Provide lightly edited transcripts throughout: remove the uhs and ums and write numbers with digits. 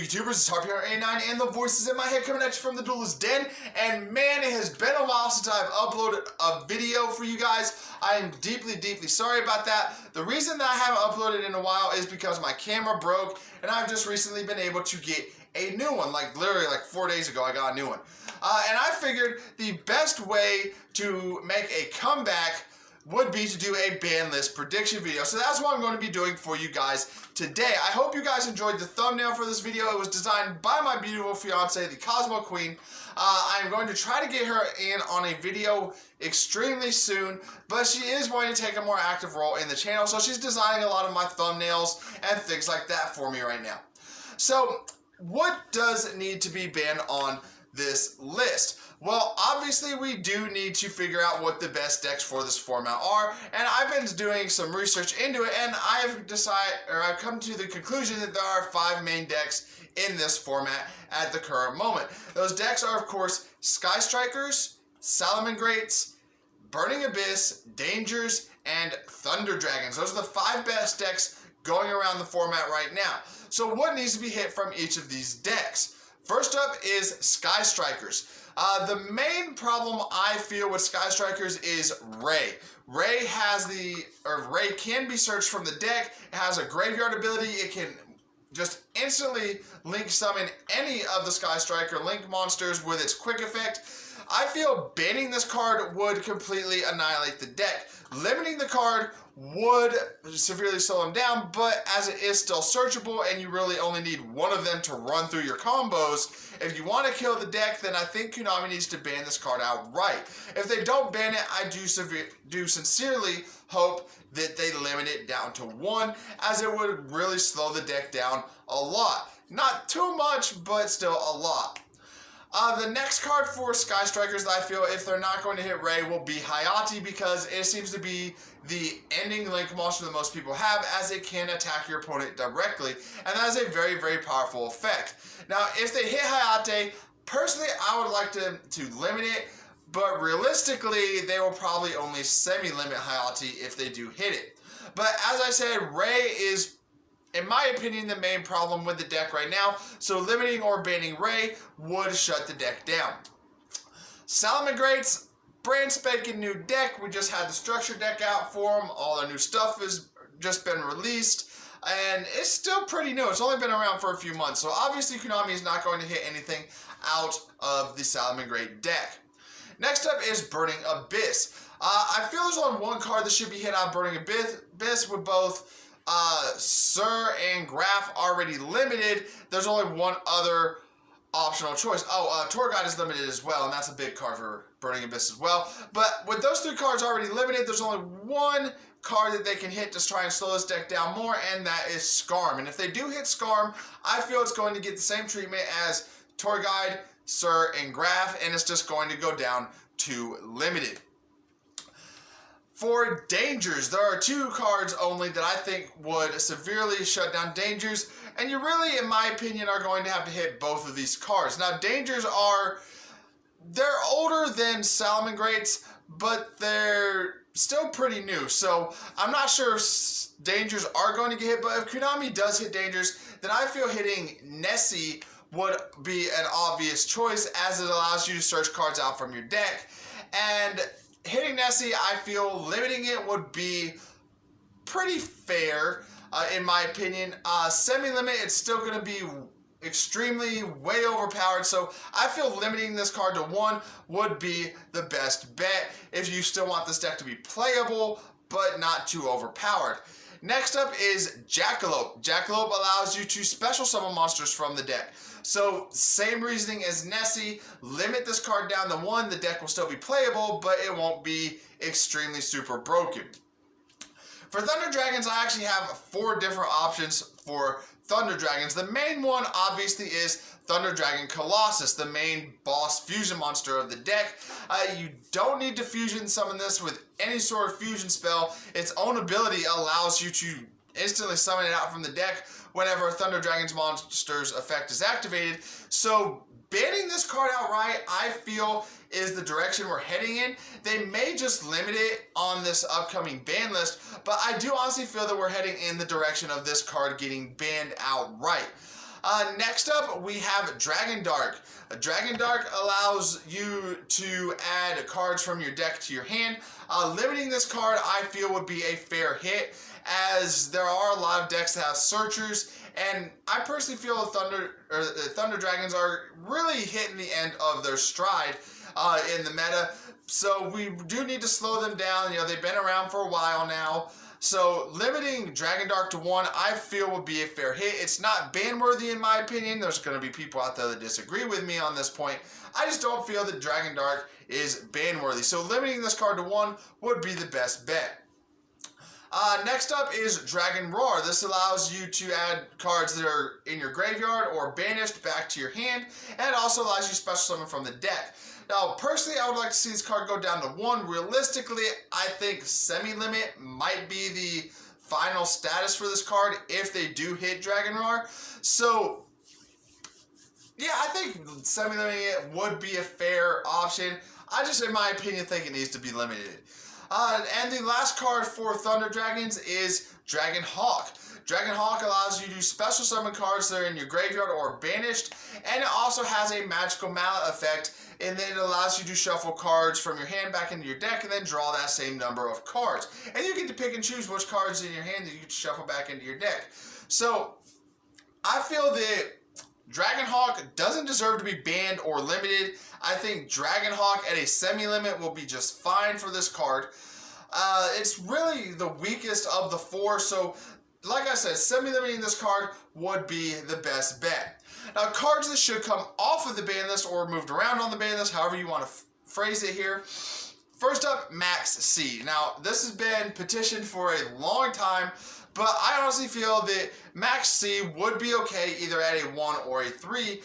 YouTubers? It's HarpyHunter89 and the voices in my head coming at you from the Duelist Den. And man, it has been a while since I've uploaded a video for you guys. I am deeply sorry about that. The reason that I haven't uploaded in a while is because my camera broke and I've just recently been able to get a new one. Like literally like 4 days ago I got a new one. And I figured the best way to make a comeback would be to do a ban list prediction video. So that's what I'm going to be doing for you guys today. I hope you guys enjoyed the thumbnail for this video. It was designed by my beautiful fiance, the Cosmo Queen. I'm going to try to get her in on a video extremely soon, but she is going to take a more active role in the channel, so she's designing a lot of my thumbnails and things like that for me right now. So what does need to be banned on this list? Well, obviously we do need to figure out what the best decks for this format are, and I've been doing some research into it, and I've come to the conclusion that there are 5 main decks in this format at the current moment. Those decks are, of course, Sky Strikers, Salamangreats, Burning Abyss, Dangers, and Thunder Dragons. Those are the 5 best decks going around the format right now. So what needs to be hit from each of these decks? First up is Sky Strikers. The main problem I feel with Sky Strikers is Wray. Wray can be searched from the deck. It has a graveyard ability. It can just instantly link summon any of the Sky Striker link monsters with its quick effect. I feel banning this card would completely annihilate the deck. Limiting the card would severely slow them down, but as it is still searchable and you really only need one of them to run through your combos, if you want to kill the deck, then I think Konami needs to ban this card outright. If they don't ban it, I do sincerely hope that they limit it down to 1, as it would really slow the deck down a lot. Not too much, but still a lot. The next card for Sky Strikers that I feel, if they're not going to hit Wray, will be Hayate, because it seems to be the ending link monster that most people have, as it can attack your opponent directly, and that is a very powerful effect. Now, if they hit Hayate, personally I would like to limit it, but realistically they will probably only semi-limit Hayate if they do hit it. But as I said, Wray is, in my opinion, the main problem with the deck right now, so limiting or banning Wray would shut the deck down. Salamangreats, brand spanking new deck. We just had the structure deck out for them. All their new stuff has just been released, and it's still pretty new. It's only been around for a few months, so obviously Konami is not going to hit anything out of the Salamangreat deck. Next up is Burning Abyss. I feel there's only one card that should be hit out of Burning Abyss with both Sir and Graf already limited. There's only one other optional choice. Tour Guide is limited as well, and that's a big card for Burning Abyss as well. But with those 3 cards already limited, there's only one card that they can hit to try and slow this deck down more, and that is Skarm. And if they do hit Skarm, I feel it's going to get the same treatment as Tour Guide, Sir, and Graf, and it's just going to go down to limited. For Dangers, there are 2 cards only that I think would severely shut down Dangers, and you really, in my opinion, are going to have to hit both of these cards. Now, Dangers they're older than Salamangreats, but they're still pretty new, so I'm not sure if Dangers are going to get hit, but if Konami does hit Dangers, then I feel hitting Nessie would be an obvious choice, as it allows you to search cards out from your deck. And hitting Nessie, I feel limiting it would be pretty fair, in my opinion. Semi-limit, it's still going to be extremely way overpowered, so I feel limiting this card to 1 would be the best bet if you still want this deck to be playable, but not too overpowered. Next up is Jackalope. Jackalope allows you to special summon monsters from the deck. So, same reasoning as Nessie, limit this card down to 1, the deck will still be playable, but it won't be extremely super broken. For Thunder Dragons, I actually have 4 different options for Thunder Dragons. The main one, obviously, is Thunder Dragon Colossus, the main boss fusion monster of the deck. You don't need to fusion summon this with any sort of fusion spell. Its own ability allows you to instantly summon it out from the deck whenever Thunder Dragon's monster's effect is activated. So banning this card outright, I feel, is the direction we're heading in. They may just limit it on this upcoming ban list, but I do honestly feel that we're heading in the direction of this card getting banned outright. Next up, we have Dragon Dark. Dragon Dark allows you to add cards from your deck to your hand. Limiting this card, I feel, would be a fair hit, as there are a lot of decks that have Searchers, and I personally feel Thunder Dragons are really hitting the end of their stride in the meta. So we do need to slow them down. You know, they've been around for a while now. So limiting Dragon Dark to 1, I feel, would be a fair hit. It's not ban-worthy in my opinion. There's going to be people out there that disagree with me on this point. I just don't feel that Dragon Dark is ban-worthy. So limiting this card to 1 would be the best bet. Next up is Dragon Roar. This allows you to add cards that are in your graveyard or banished back to your hand, and it also allows you to special summon from the deck. Now, personally, I would like to see this card go down to 1. Realistically, I think Semi-Limit might be the final status for this card if they do hit Dragon Roar. So, yeah, I think Semi-Limiting it would be a fair option. I just, in my opinion, think it needs to be limited. And the last card for Thunder Dragons is Dragon Hawk. Dragon Hawk allows you to special summon cards that are in your graveyard or banished, and it also has a magical mallet effect, and then it allows you to shuffle cards from your hand back into your deck and then draw that same number of cards. And you get to pick and choose which cards in your hand that you can shuffle back into your deck. So, I feel that Dragon Hawk doesn't deserve to be banned or limited. I think Dragon Hawk at a semi-limit will be just fine for this card. It's really the weakest of the 4, so like I said, semi-limiting this card would be the best bet. Now, cards that should come off of the ban list or moved around on the ban list, however you want to phrase it here. First up, Max C. Now, this has been petitioned for a long time, but I honestly feel that Max C would be okay either at a 1 or a 3,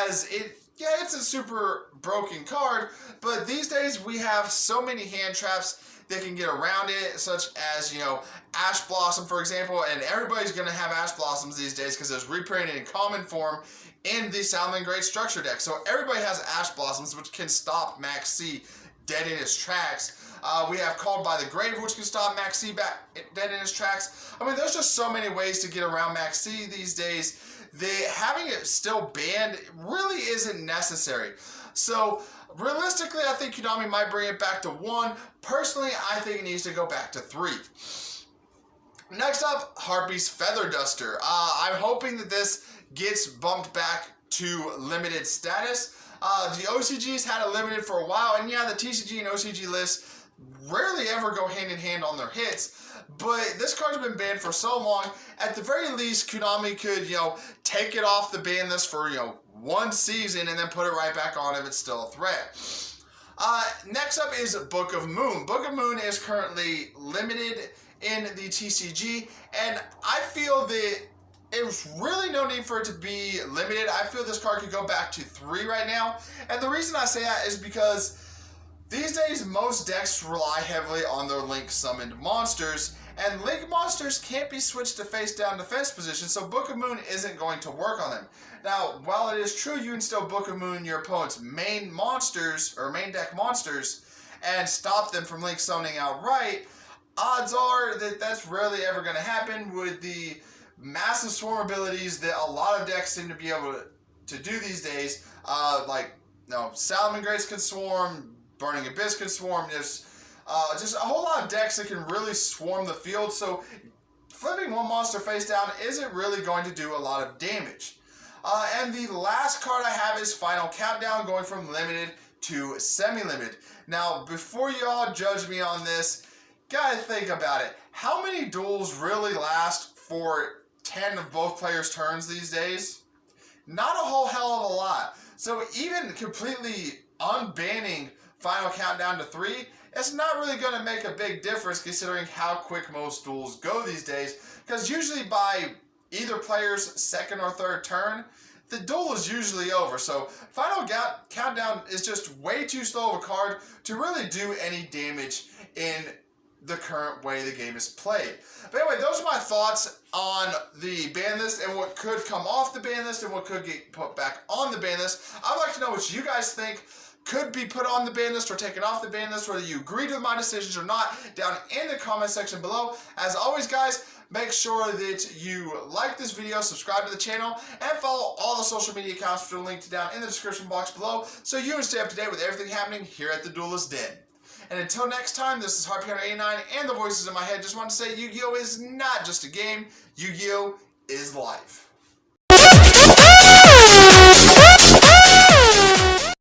as it's a super broken card, but these days we have so many hand traps that can get around it, such as, you know, Ash Blossom, for example, and everybody's going to have Ash Blossoms these days because it's reprinted in common form in the Salamangreat Great Structure deck. So everybody has Ash Blossoms, which can stop Max C dead in his tracks. We have Called by the Grave, which can stop Max C dead in his tracks. I mean, there's just so many ways to get around Max C these days that having it still banned really isn't necessary. So, realistically, I think Konami might bring it back to 1. Personally, I think it needs to go back to 3. Next up, Harpy's Feather Duster. I'm hoping that this gets bumped back to limited status. The OCGs had it limited for a while, and yeah, the TCG and OCG lists rarely ever go hand in hand on their hits, but this card's been banned for so long. At the very least, Konami could, you know, take it off the ban list for, you know, 1 season and then put it right back on if it's still a threat. Next up is Book of Moon. Book of Moon is currently limited in the TCG, and I feel that there's really no need for it to be limited. I feel this card could go back to 3 right now, and the reason I say that is because these days most decks rely heavily on their Link summoned monsters, and Link monsters can't be switched to face down defense position, so Book of Moon isn't going to work on them. Now, while it is true you can still Book of Moon your opponent's main monsters, or main deck monsters, and stop them from Link summoning outright, odds are that that's rarely ever going to happen with the massive swarm abilities that a lot of decks seem to be able to do these days. Like, you know, Salamangreats can swarm, Burning Abyss can swarm, there's just a whole lot of decks that can really swarm the field, so flipping one monster face down isn't really going to do a lot of damage. And the last card I have is Final Countdown, going from limited to semi-limited. Now, before you all judge me on this, gotta think about it. How many duels really last for 10 of both players' turns these days? Not a whole hell of a lot. So even completely unbanning Final Countdown to 3, it's not really going to make a big difference considering how quick most duels go these days, because usually by either player's second or third turn, the duel is usually over. So Final Countdown is just way too slow of a card to really do any damage in the current way the game is played. But anyway, those are my thoughts on the ban list and what could come off the ban list and what could get put back on the ban list. I'd like to know what you guys think. could be put on the ban list or taken off the ban list, whether you agreed with my decisions or not, down in the comment section below. As always, guys, make sure that you like this video, subscribe to the channel, and follow all the social media accounts which are linked down in the description box below so you can stay up to date with everything happening here at the Duelist Den. And until next time, this is HarpyHunter89 and the voices in my head. Just want to say Yu-Gi-Oh! Is not just a game. Yu-Gi-Oh! Is life.